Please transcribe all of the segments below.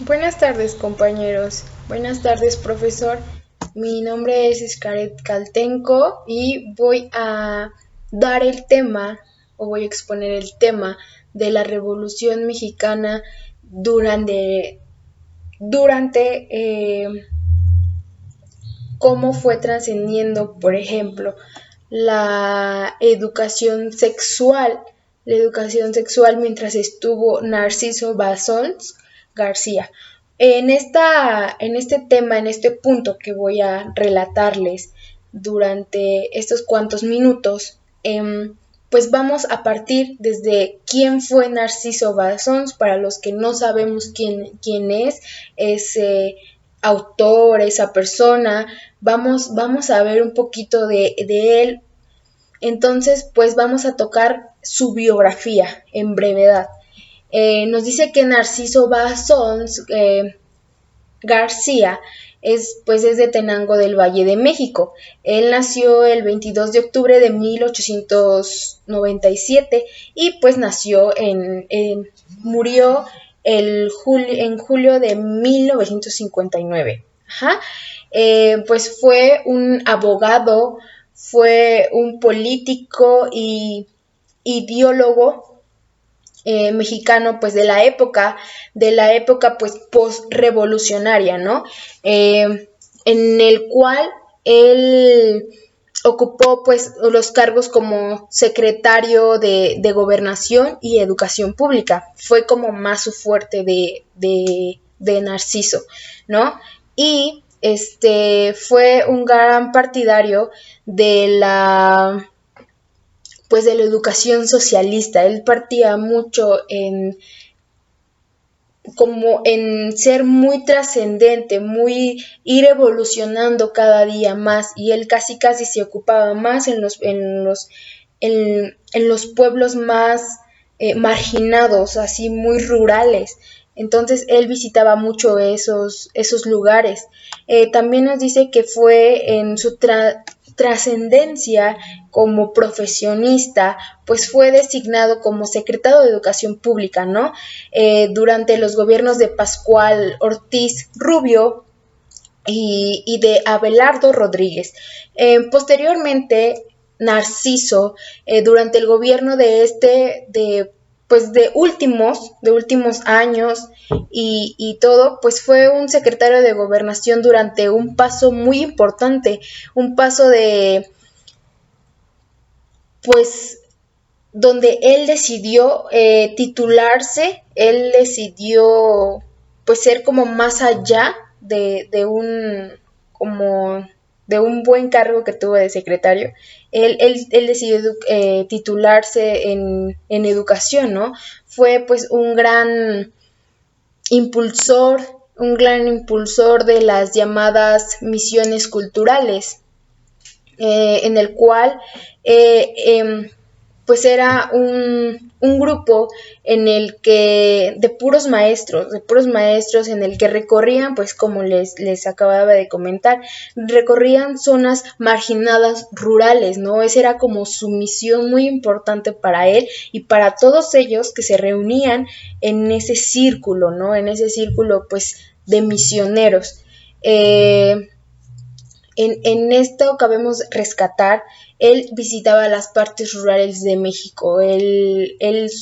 Buenas tardes, compañeros. Buenas tardes, profesor. Mi nombre es Xcaret Caltenco y voy a dar el tema, o voy a exponer el tema de la Revolución Mexicana durante cómo fue trascendiendo, por ejemplo, la educación sexual, mientras estuvo Narciso Bassols García. En este tema, en este punto que voy a relatarles durante estos cuantos minutos, pues vamos a partir desde quién fue Narciso Bassols. Para los que no sabemos quién es ese autor, esa persona, vamos a ver un poquito de él. Entonces, pues vamos a tocar su biografía en brevedad. Nos dice que Narciso Bassols García es de Tenango del Valle de México. Él nació el 22 de octubre de 1897 y pues murió en julio de 1959. Ajá. Pues fue un abogado, fue un político y ideólogo mexicano, pues de la época pues post-revolucionaria, ¿no? En el cual él ocupó pues los cargos como secretario de gobernación y educación pública. Fue como más su fuerte de Narciso, ¿no? Y fue un gran partidario de de la educación socialista. Él partía mucho como en ser muy trascendente, muy ir evolucionando cada día más, y él casi se ocupaba más en los pueblos más marginados, así muy rurales. Entonces él visitaba mucho esos lugares. También nos dice que fue en su trascendencia como profesionista, pues fue designado como secretario de Educación Pública, ¿no? Durante los gobiernos de Pascual Ortiz Rubio y de Abelardo Rodríguez. Posteriormente, Narciso, durante el gobierno de últimos años y todo, pues fue un secretario de gobernación durante un paso muy importante, un paso pues, donde él decidió titularse, él decidió, pues, ser como más allá como de un buen cargo que tuvo de secretario. Él decidió titularse en educación, ¿no? Fue pues impulsor, un gran impulsor de las llamadas misiones culturales, en el cual pues era un grupo en el que de puros maestros en el que recorrían, pues como les acababa de comentar, recorrían zonas marginadas rurales, ¿no? Esa era como su misión muy importante para él y para todos ellos que se reunían en ese círculo, ¿no? En ese círculo, pues, de misioneros. En esto cabemos rescatar, él visitaba las partes rurales de México, él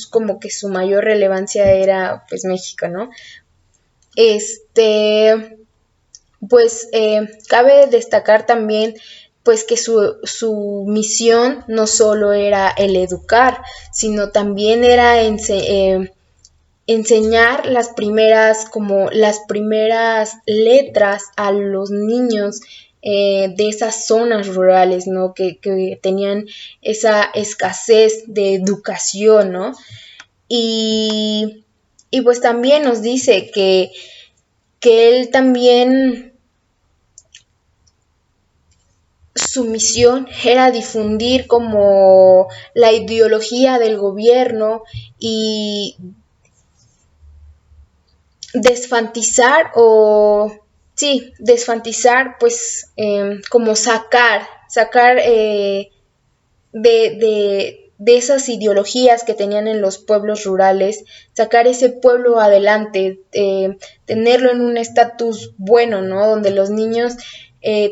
como que su mayor relevancia era pues México, ¿no? Pues cabe destacar también pues que su misión no solo era el educar, sino también era enseñar las primeras letras a los niños de esas zonas rurales, ¿no? Que tenían esa escasez de educación, ¿no? Y, y pues también nos dice que él también, su misión era difundir como la ideología del gobierno y desfantizar desfantizar, pues como sacar de de esas ideologías que tenían en los pueblos rurales, sacar ese pueblo adelante, tenerlo en un estatus bueno, ¿no? Donde los niños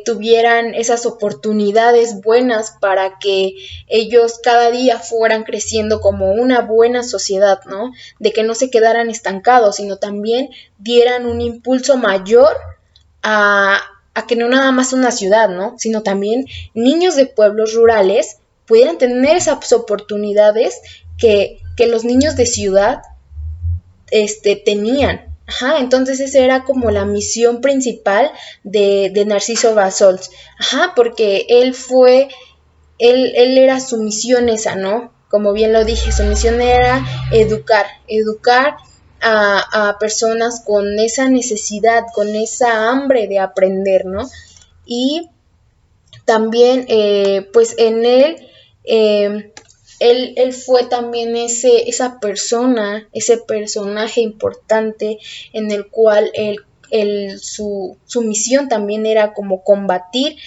tuvieran esas oportunidades buenas para que ellos cada día fueran creciendo como una buena sociedad, ¿no? De que no se quedaran estancados, sino también dieran un impulso mayor a, a que no nada más una ciudad, ¿no? Sino también niños de pueblos rurales pudieran tener esas oportunidades que los niños de ciudad tenían. Ajá, entonces esa era como la misión principal de Narciso Bassols. Ajá, porque él era su misión esa, ¿no? Como bien lo dije, su misión era educar a personas con esa necesidad, con esa hambre de aprender, ¿no? Y también, pues en él fue también esa persona, ese personaje importante en el cual su misión también era como combatir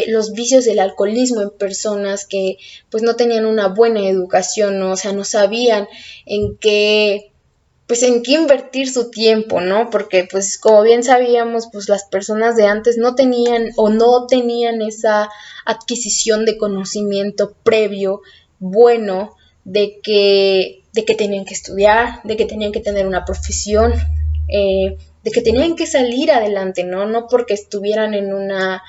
los vicios del alcoholismo en personas que pues no tenían una buena educación, ¿no? O sea, no sabían en qué pues en qué invertir su tiempo, ¿no? Porque pues como bien sabíamos, pues las personas de antes no tenían esa adquisición de conocimiento previo, bueno, de que tenían que estudiar, de que tenían que tener una profesión, de que tenían que salir adelante, ¿no? No porque estuvieran en una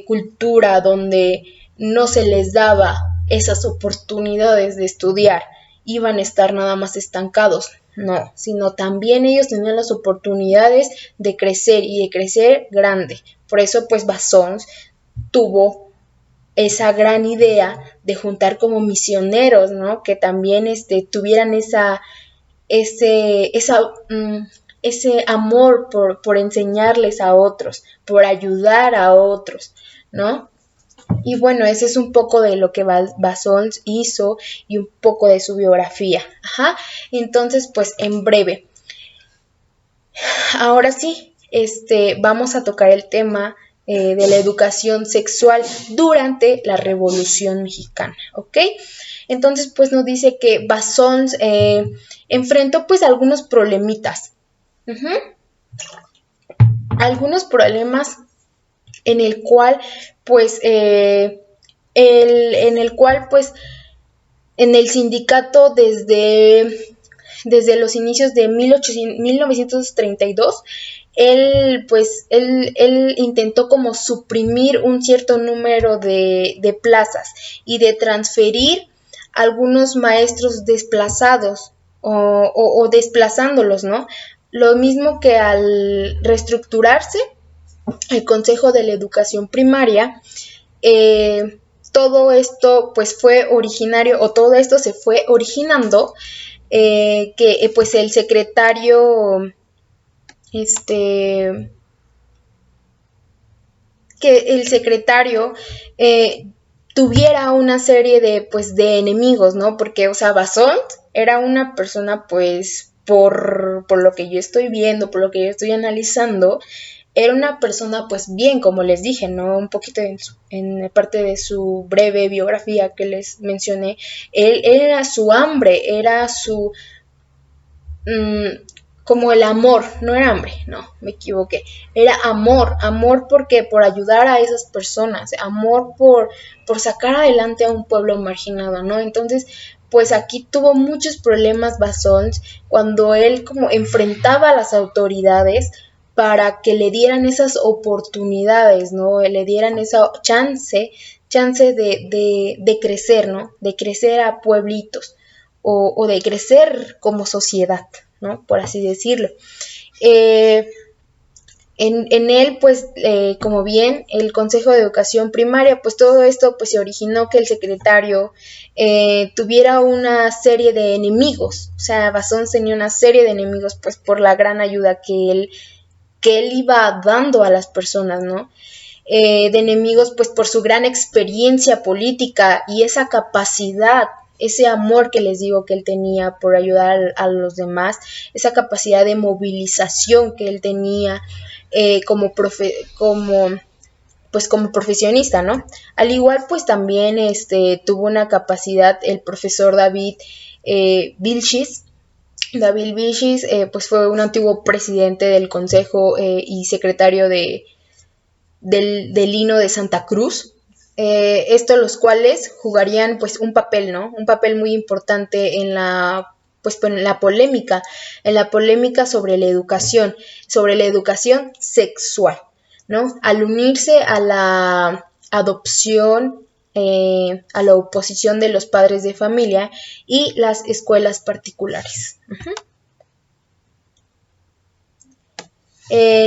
cultura donde no se les daba esas oportunidades de estudiar, iban a estar nada más estancados, no, sino también ellos tenían las oportunidades de crecer y de crecer grande. Por eso pues Bassols tuvo esa gran idea de juntar como misioneros, ¿no? Que también tuvieran ese amor por enseñarles a otros, por ayudar a otros, ¿no? Y bueno, ese es un poco de lo que Bassols hizo y un poco de su biografía. Ajá. Entonces, pues en breve. Ahora sí, vamos a tocar el tema de la educación sexual durante la Revolución Mexicana, ¿ok? Entonces, pues nos dice que Bassols enfrentó pues algunos problemitas. Algunos problemas en el cual pues en el sindicato desde los inicios de 1932 él intentó como suprimir un cierto número de plazas y de transferir algunos maestros desplazados o desplazándolos, ¿no? Lo mismo que al reestructurarse el Consejo de la Educación Primaria, todo esto pues fue originario o todo esto se fue originando que pues el secretario tuviera una serie de enemigos, ¿no? Porque, o sea, Bassols era una persona, pues, por lo que yo estoy viendo, por lo que yo estoy analizando, era una persona, pues, bien, como les dije, ¿no? Un poquito en parte de su breve biografía que les mencioné, él era su hambre, era su como el amor, no era hambre, no, me equivoqué, era amor porque por ayudar a esas personas, amor por sacar adelante a un pueblo marginado, ¿no? Entonces, pues aquí tuvo muchos problemas Bassols cuando él como enfrentaba a las autoridades para que le dieran esas oportunidades, ¿no? Le dieran esa chance de crecer, ¿no? De crecer a pueblitos o de crecer como sociedad, ¿no? Por así decirlo. En él, pues, como bien, el Consejo de Educación Primaria, pues todo esto pues se originó que el secretario tuviera una serie de enemigos, o sea, Bassols tenía una serie de enemigos pues por la gran ayuda que él iba dando a las personas, ¿no? De enemigos pues por su gran experiencia política y esa capacidad, ese amor que les digo que él tenía por ayudar a los demás, esa capacidad de movilización que él tenía como pues como profesionista, ¿no? Al igual pues también tuvo una capacidad el profesor Vilchis. David Vilchis pues fue un antiguo presidente del Consejo y secretario del Lino de Santa Cruz. Estos los cuales jugarían pues un papel, ¿no? Un papel muy importante en la polémica sobre la educación sexual, ¿no? Al unirse a la adopción, a la oposición de los padres de familia y las escuelas particulares.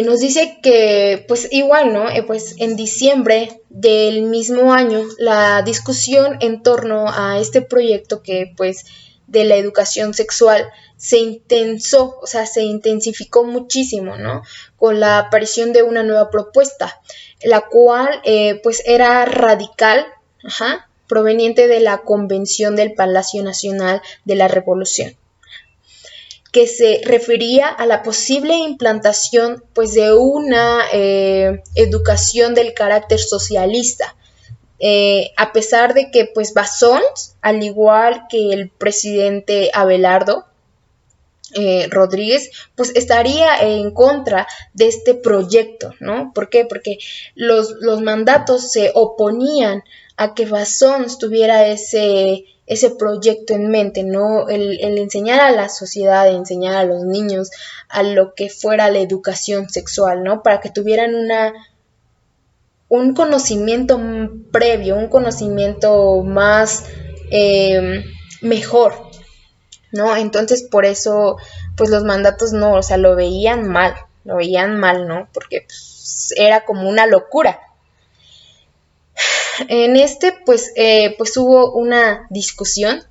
Nos dice que, pues igual, ¿no? Pues en diciembre del mismo año, la discusión en torno a este proyecto que, pues, de la educación sexual se intensificó muchísimo, ¿no? Con la aparición de una nueva propuesta, la cual, pues, era radical, proveniente de la Convención del Palacio Nacional de la Revolución, que se refería a la posible implantación pues de una educación del carácter socialista, a pesar de que pues Bassons, al igual que el presidente Abelardo Rodríguez, pues estaría en contra de este proyecto, ¿no? ¿Por qué? Porque los mandatos se oponían a que Bassons tuviera ese proyecto en mente, ¿no? El enseñar a la sociedad, enseñar a los niños a lo que fuera la educación sexual, ¿no? Para que tuvieran un conocimiento previo, un conocimiento más mejor, ¿no? Entonces por eso pues los mandatos no, o sea, lo veían mal, ¿no? Porque pues, era como una locura. En pues hubo una discusión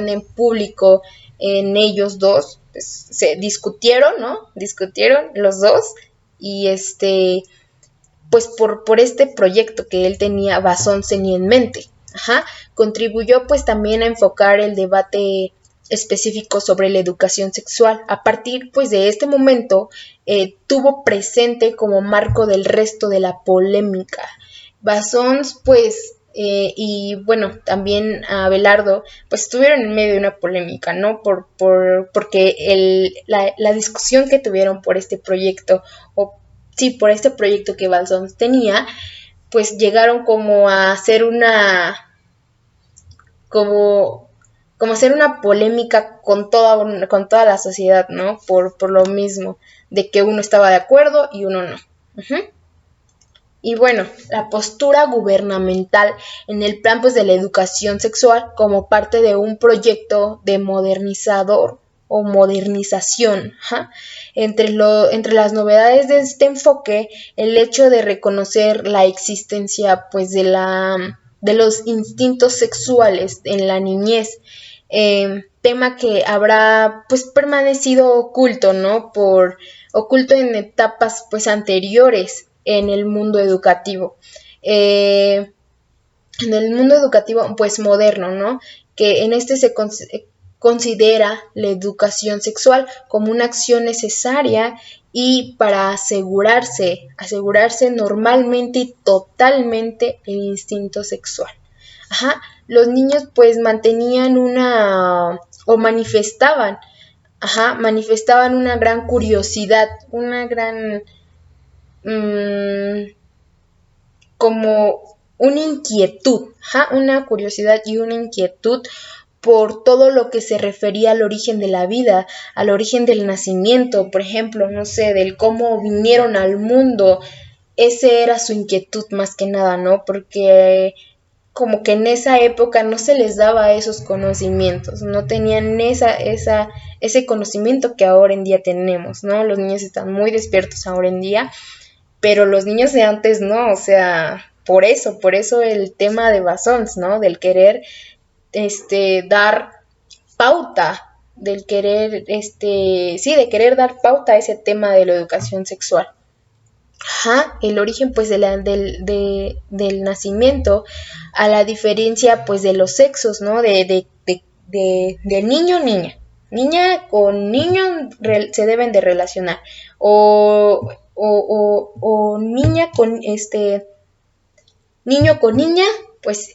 en público en ellos dos, pues, se discutieron, ¿no? Discutieron los dos y pues por este proyecto que él tenía, Bassons tenía en mente, contribuyó pues también a enfocar el debate específico sobre la educación sexual. A partir pues de este momento tuvo presente como marco del resto de la polémica. Bassons pues y bueno, también a Abelardo pues estuvieron en medio de una polémica, ¿no? Porque la discusión que tuvieron por este proyecto, por este proyecto que Bassons tenía, pues llegaron como a hacer como hacer una polémica con toda la sociedad, ¿no? Por lo mismo, de que uno estaba de acuerdo y uno no. Y bueno, la postura gubernamental en el plan pues de la educación sexual como parte de un proyecto de modernizador o modernización. Entre las novedades de este enfoque, el hecho de reconocer la existencia pues de los instintos sexuales en la niñez, tema que habrá pues permanecido oculto, ¿no? Oculto en etapas pues anteriores en el mundo educativo. En el mundo educativo pues moderno, ¿no? Que en este se considera la educación sexual como una acción necesaria y para asegurarse normalmente y totalmente el instinto sexual. Los niños pues mantenían manifestaban una gran curiosidad, una gran como una inquietud, una curiosidad y una inquietud por todo lo que se refería al origen de la vida, al origen del nacimiento, por ejemplo, no sé, del cómo vinieron al mundo. Ese era su inquietud más que nada, ¿no? Porque como que en esa época no se les daba esos conocimientos, no tenían ese conocimiento que ahora en día tenemos, ¿no? Los niños están muy despiertos ahora en día, pero los niños de antes no, o sea, por eso el tema de Bassons, ¿no? Del querer dar pauta, del querer, de querer dar pauta a ese tema de la educación sexual. El origen pues del nacimiento, a la diferencia pues de los sexos, ¿no? De niño o niña. Niña con niño se deben de relacionar. O niña con niño con niña, pues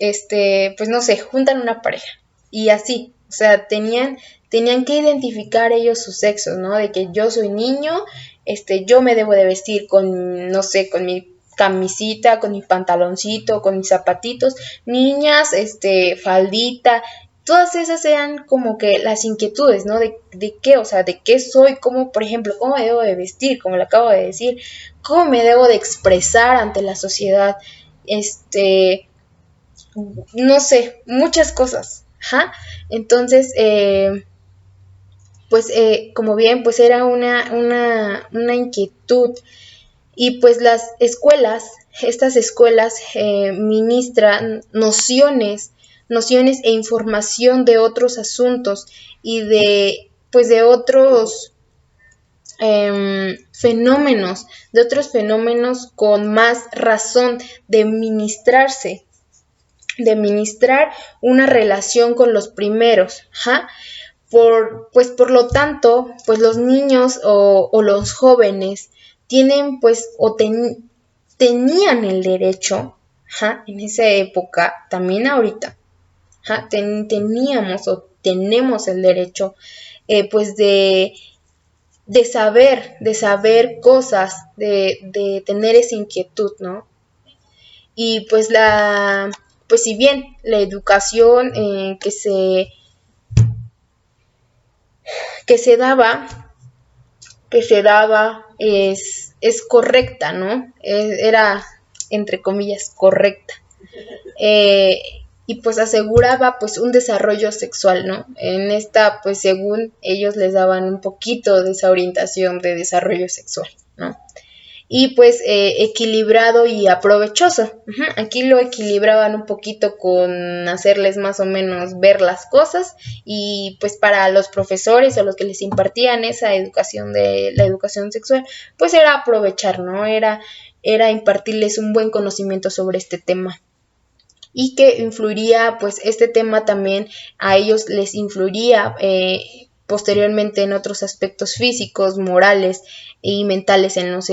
pues no sé, juntan una pareja y así, o sea, tenían que identificar ellos sus sexos, ¿no? De que yo soy niño, yo me debo de vestir con, no sé, con mi camisita, con mi pantaloncito, con mis zapatitos, niñas, faldita, todas esas eran como que las inquietudes, ¿no? De qué, o sea, de qué soy, cómo, por ejemplo, cómo me debo de vestir, como le acabo de decir, cómo me debo de expresar ante la sociedad, no sé, muchas cosas, ¿ja? Entonces, pues, como bien, pues era una inquietud y pues las escuelas, estas escuelas ministran nociones e información de otros asuntos y pues de otros fenómenos con más razón de ministrar una relación con los primeros, ¿ja? Por lo tanto, pues los niños o los jóvenes tienen pues tenían el derecho, ¿ja? En esa época, también ahorita, ¿ja? Teníamos o tenemos el derecho pues de saber cosas, de tener esa inquietud, ¿no? Y pues si bien la educación que se daba, es correcta, ¿no? Era, entre comillas, correcta. Eh, y pues aseguraba pues un desarrollo sexual, ¿no? En esta, pues según ellos les daban un poquito de esa orientación de desarrollo sexual, ¿no? Y pues equilibrado y aprovechoso. Aquí lo equilibraban un poquito con hacerles más o menos ver las cosas y pues para los profesores o los que les impartían esa educación de la educación sexual, pues era aprovechar, ¿no? Era impartirles un buen conocimiento sobre este tema y que influiría, pues este tema también a ellos les influiría posteriormente en otros aspectos físicos, morales y mentales en los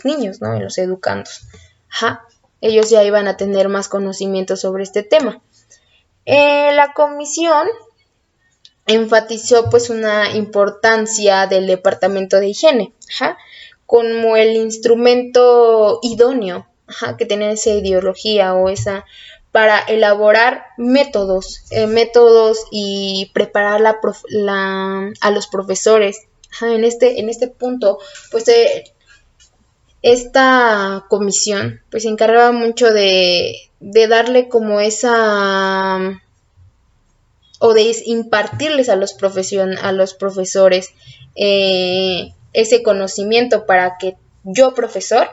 niños, ¿no? En los educandos. Ajá. Ellos ya iban a tener más conocimiento sobre este tema. La comisión enfatizó pues una importancia del departamento de higiene, ajá, como el instrumento idóneo, ajá, que tenía esa ideología o esa para elaborar métodos y preparar a los profesores. Ajá, en este punto, pues esta comisión pues se encargaba mucho de darle como esa o de impartirles a a los profesores ese conocimiento para que yo, profesor,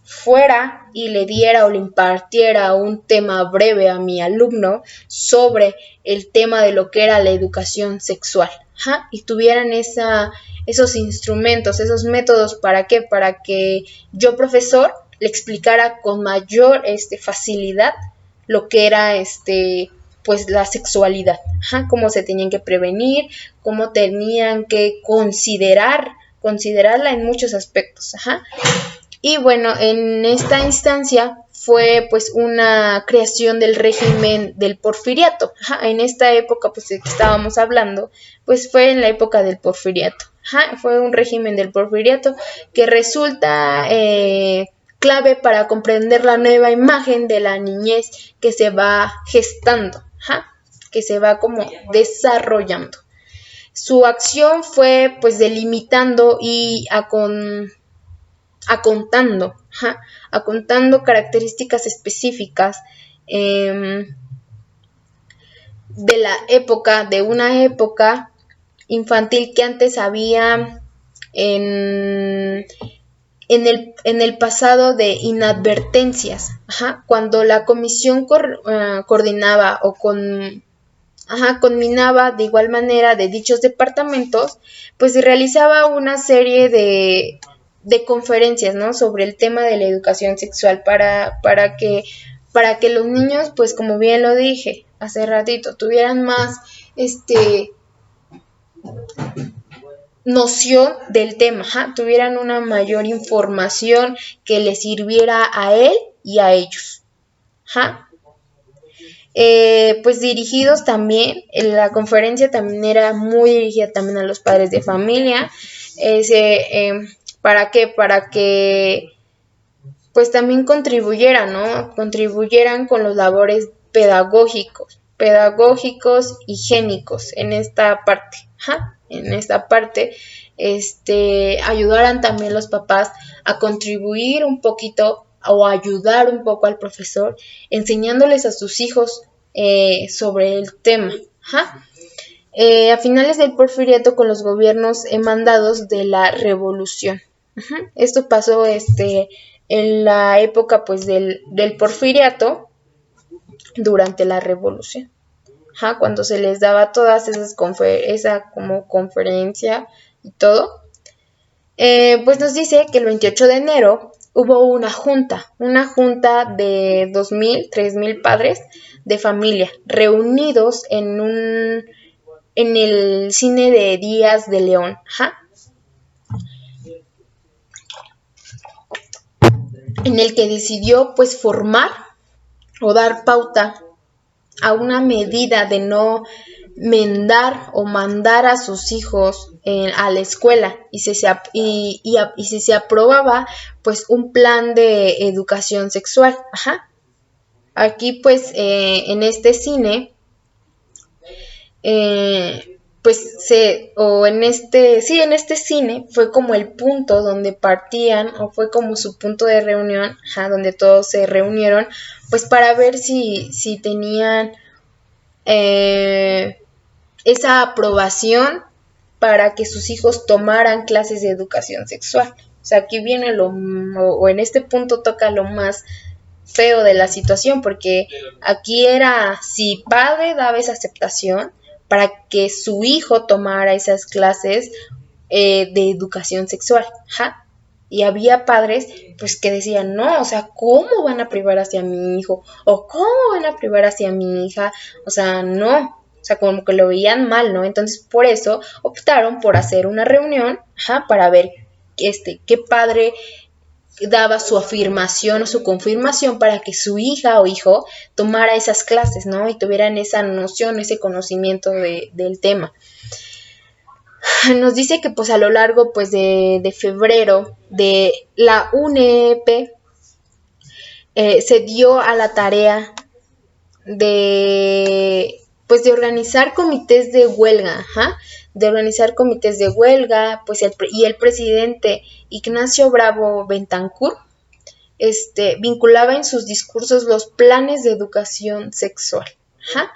fuera y le diera o le impartiera un tema breve a mi alumno sobre el tema de lo que era la educación sexual. ¿Ja? Y tuvieran esos instrumentos, esos métodos, ¿para qué? Para que yo, profesor, le explicara con mayor facilidad lo que era pues la sexualidad, ajá, cómo se tenían que prevenir, cómo tenían que considerarla en muchos aspectos, ajá. Y bueno, en esta instancia fue pues una creación del régimen del porfiriato, ajá. En esta época pues de que estábamos hablando, pues fue en la época del porfiriato, ajá. Fue un régimen del porfiriato que resulta clave para comprender la nueva imagen de la niñez que se va gestando, ajá, que se va como desarrollando. Su acción fue pues delimitando y acontando características específicas de la época, de una época infantil que antes había en, en el pasado de inadvertencias, ajá, cuando la comisión coordinaba o combinaba de igual manera de dichos departamentos, pues se realizaba una serie de conferencias, ¿no? Sobre el tema de la educación sexual para que los niños, pues como bien lo dije hace ratito, tuvieran más, noción del tema, ¿ja? Tuvieran una mayor información que les sirviera a él y a ellos. Ajá. Pues dirigidos también, la conferencia también era muy dirigida también a los padres de familia. ¿Para qué? Para que pues también contribuyeran, ¿no? Contribuyeran con los labores pedagógicos, higiénicos en esta parte. Ajá, en esta parte, ayudaran también los papás a contribuir un poquito o ayudar un poco al profesor, enseñándoles a sus hijos sobre el tema. Ajá. A finales del Porfiriato con los gobiernos mandados de la Revolución. Ajá. Esto pasó en la época pues del Porfiriato durante la Revolución. Ajá, cuando se les daba todas esas esa como conferencia y todo, pues nos dice que el 28 de enero hubo una junta de 2,000, 3,000 padres de familia reunidos en el cine de Díaz de León. Ajá. En el que decidió pues formar o dar pauta a una medida de no o mandar a sus hijos a la escuela y si se aprobaba pues un plan de educación sexual. Ajá. Aquí pues en este cine en este cine fue como el punto donde partían o fue como su punto de reunión, ajá, donde todos se reunieron pues para ver si tenían esa aprobación para que sus hijos tomaran clases de educación sexual. O sea, aquí viene o en este punto toca lo más feo de la situación, porque aquí era si padre daba esa aceptación para que su hijo tomara esas clases de educación sexual. Ajá. Y había padres pues que decían, no, o sea, ¿cómo van a privar hacia mi hijo? ¿O cómo van a privar hacia mi hija? O sea, no, o sea, como que lo veían mal, ¿no? Entonces, por eso optaron por hacer una reunión, ajá, para ver qué padre daba su afirmación o su confirmación para que su hija o hijo tomara esas clases, ¿no? Y tuvieran esa noción, ese conocimiento del tema. Nos dice que pues a lo largo pues de febrero de la UNEP se dio a la tarea de organizar comités de huelga, ajá, pues el presidente Ignacio Bravo Bentancur vinculaba en sus discursos los planes de educación sexual, ajá,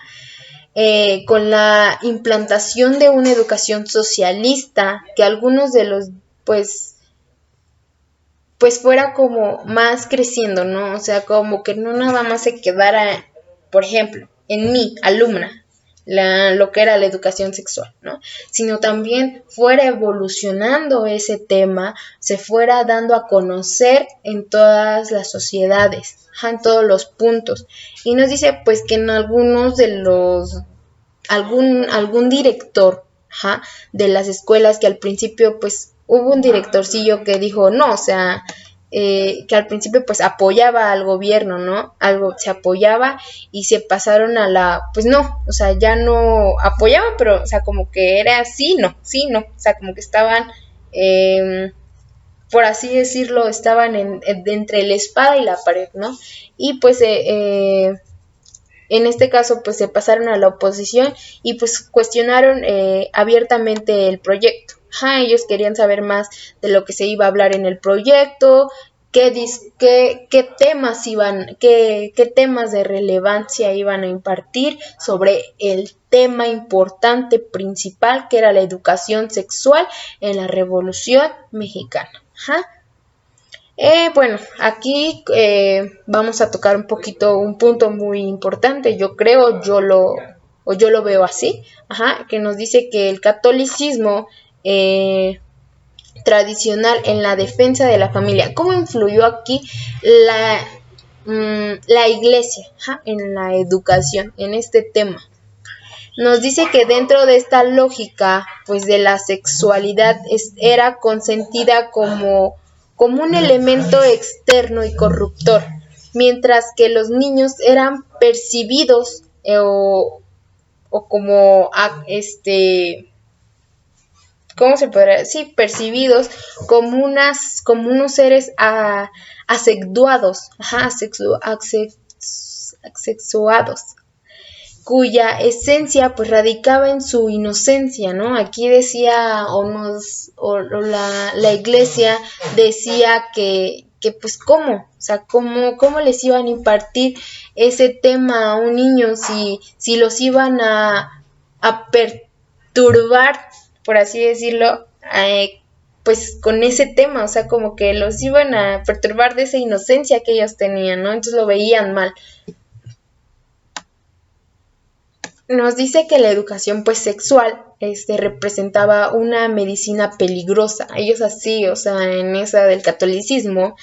con la implantación de una educación socialista que algunos de los pues fuera como más creciendo, ¿no? O sea, como que no nada más se quedara, por ejemplo, en mí, alumna, lo que era la educación sexual, ¿no? Sino también fuera evolucionando ese tema, se fuera dando a conocer en todas las sociedades, en todos los puntos. Y nos dice, pues, que en algunos de algún director, de las escuelas que al principio, pues, hubo un directorcillo que dijo, no, o sea, que al principio pues apoyaba al gobierno, ¿no? Algo se apoyaba y se pasaron a pues no, o sea, ya no apoyaban, pero, o sea, como que era sí, no, o sea, como que estaban, por así decirlo, estaban entre la espada y la pared, ¿no? Y pues en este caso pues se pasaron a la oposición y pues cuestionaron abiertamente el proyecto. Ajá, ellos querían saber más de lo que se iba a hablar en el proyecto, qué temas de relevancia iban a impartir sobre el tema importante principal que era la educación sexual en la Revolución Mexicana. Ajá. Bueno, aquí vamos a tocar un punto muy importante, yo lo veo así, ajá, que nos dice que el catolicismo tradicional en la defensa de la familia, ¿cómo influyó aquí la iglesia, ajá, en la educación, en este tema? Nos dice que dentro de esta lógica, pues de la sexualidad era consentida como un elemento externo y corruptor, mientras que los niños eran percibidos o como ¿cómo se podrá decir? Percibidos como unos seres asexuados, asexuados, cuya esencia pues radicaba en su inocencia, ¿no? Aquí decía la iglesia decía que pues cómo, o sea, cómo les iban a impartir ese tema a un niño si los iban a perturbar, por así decirlo, pues con ese tema, o sea, como que los iban a perturbar de esa inocencia que ellos tenían, ¿no? Entonces lo veían mal. Nos dice que la educación pues sexual representaba una medicina peligrosa. Ellos así, o sea, en esa del catolicismo,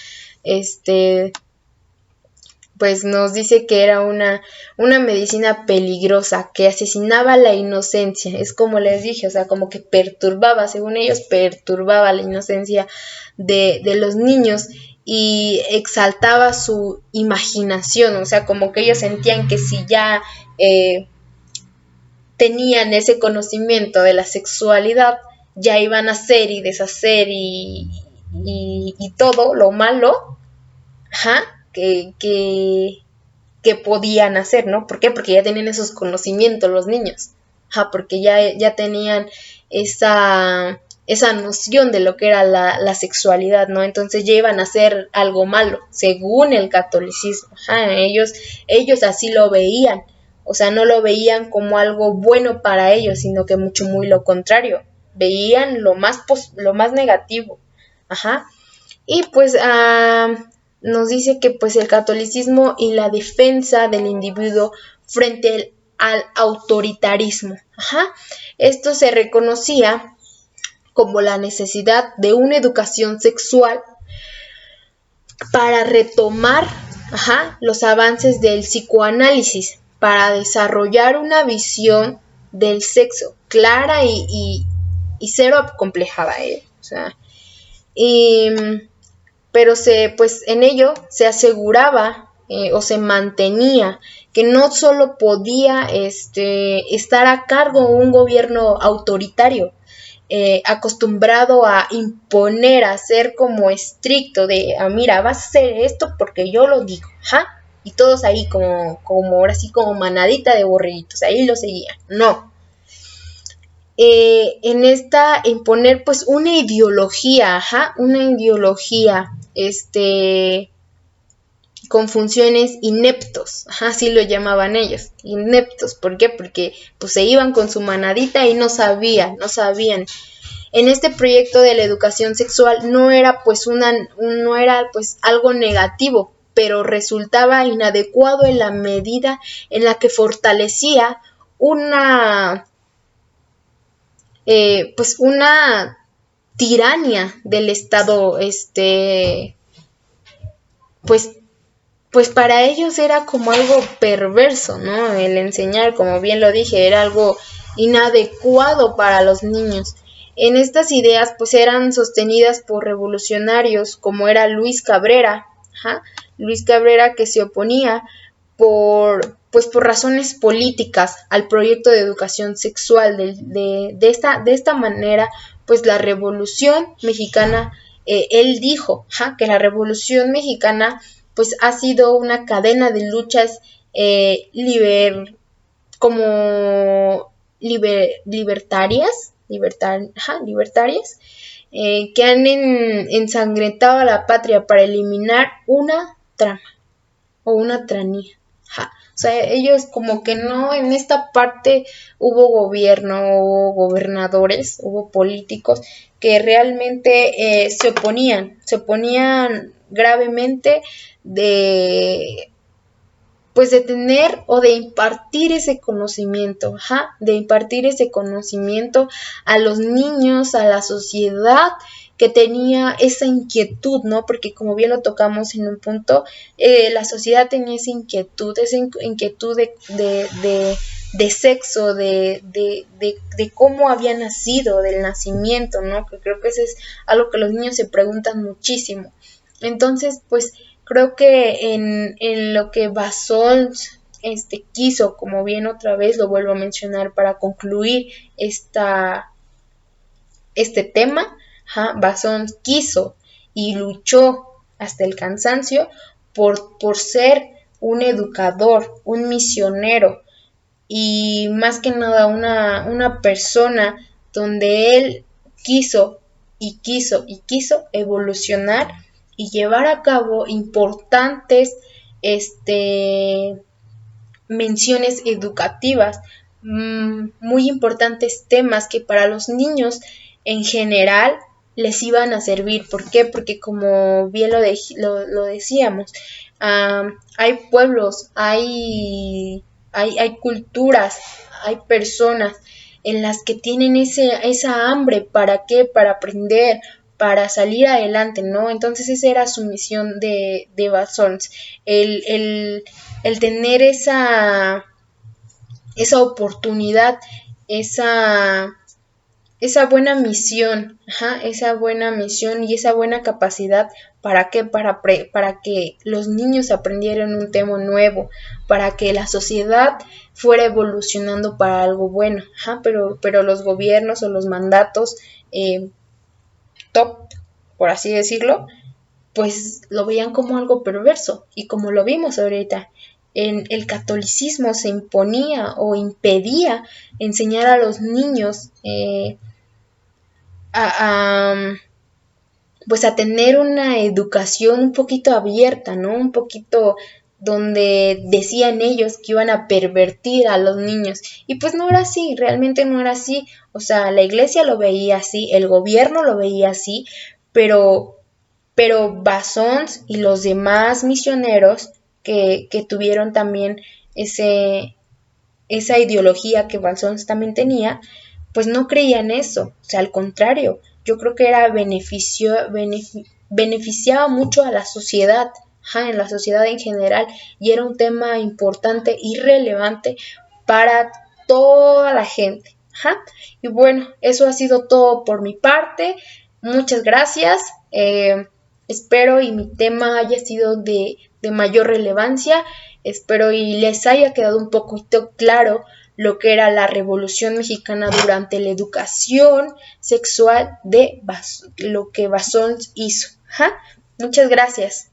pues nos dice que era una medicina peligrosa, que asesinaba la inocencia. Es como les dije, o sea, como que perturbaba, según ellos, perturbaba la inocencia de los niños y exaltaba su imaginación, o sea, como que ellos sentían que si ya tenían ese conocimiento de la sexualidad, ya iban a hacer y deshacer y todo lo malo, que podían hacer, ¿no? ¿Por qué? Porque ya tenían esos conocimientos los niños, porque ya tenían esa noción de lo que era la sexualidad, ¿no? Entonces ya iban a hacer algo malo, según el catolicismo, ellos así lo veían, o sea, no lo veían como algo bueno para ellos, sino que mucho muy lo contrario, veían lo más negativo, y pues nos dice que pues el catolicismo y la defensa del individuo frente al autoritarismo, esto se reconocía como la necesidad de una educación sexual para retomar los avances del psicoanálisis, para desarrollar una visión del sexo clara y cero acomplejada, o sea, pero pues en ello se aseguraba o se mantenía que no solo podía estar a cargo un gobierno autoritario, acostumbrado a imponer, a ser como estricto de, mira, vas a hacer esto porque yo lo digo, y todos ahí como ahora sí como manadita de borreguitos, ahí lo seguían, no. En esta imponer pues una ideología, con funciones ineptos, así lo llamaban ellos, ineptos. ¿Por qué? Porque pues se iban con su manadita y no sabían. En este proyecto de la educación sexual no era pues algo negativo, pero resultaba inadecuado en la medida en la que fortalecía una tiranía del Estado, pues para ellos era como algo perverso, ¿no? El enseñar, como bien lo dije, era algo inadecuado para los niños. En estas ideas, pues eran sostenidas por revolucionarios como era Luis Cabrera, Luis Cabrera, que se oponía por razones políticas al proyecto de educación sexual. De esta manera, pues la Revolución Mexicana, él dijo que la Revolución Mexicana pues ha sido una cadena de luchas libertarias, que han ensangrentado a la patria para eliminar una trama o una tiranía. O sea, ellos como que no, en esta parte hubo gobierno, hubo gobernadores, hubo políticos que realmente se oponían gravemente de tener o de impartir ese conocimiento, a los niños, a la sociedad que tenía esa inquietud, ¿no? Porque como bien lo tocamos en un punto, la sociedad tenía esa inquietud de sexo, de cómo había nacido, del nacimiento, ¿no? Que creo que eso es algo que los niños se preguntan muchísimo. Entonces, pues, Creo que en lo que Bassols quiso, como bien otra vez lo vuelvo a mencionar para concluir este tema, Basón quiso y luchó hasta el cansancio por ser un educador, un misionero y más que nada una persona donde él quiso y quiso y quiso evolucionar y llevar a cabo importantes menciones educativas, muy importantes temas que para los niños en general les iban a servir. ¿Por qué? Porque como bien lo decíamos, hay pueblos, hay culturas, hay personas en las que tienen esa hambre. ¿Para qué? Para aprender, para salir adelante, ¿no? Entonces esa era su misión de Basons, el tener esa oportunidad, esa, esa buena misión, esa buena misión y esa buena capacidad. ¿Para qué? Para que los niños aprendieran un tema nuevo, para que la sociedad fuera evolucionando para algo bueno, pero los gobiernos o los mandatos top, por así decirlo, pues lo veían como algo perverso. Y como lo vimos ahorita, en el catolicismo se imponía o impedía enseñar a los niños a, pues a tener una educación un poquito abierta, ¿no? Un poquito donde decían ellos que iban a pervertir a los niños. Y pues no era así, realmente no era así. O sea, la iglesia lo veía así, el gobierno lo veía así, pero Basons y los demás misioneros que tuvieron también esa ideología que Basons también tenía, pues no creían eso. O sea, al contrario, yo creo que era beneficiaba mucho a la sociedad, en la sociedad en general, y era un tema importante y relevante para toda la gente. Y bueno, eso ha sido todo por mi parte. Muchas gracias. Espero y mi tema haya sido de mayor relevancia. Espero y les haya quedado un poquito claro lo que era la Revolución Mexicana durante la educación sexual de lo que Basons hizo. Muchas gracias.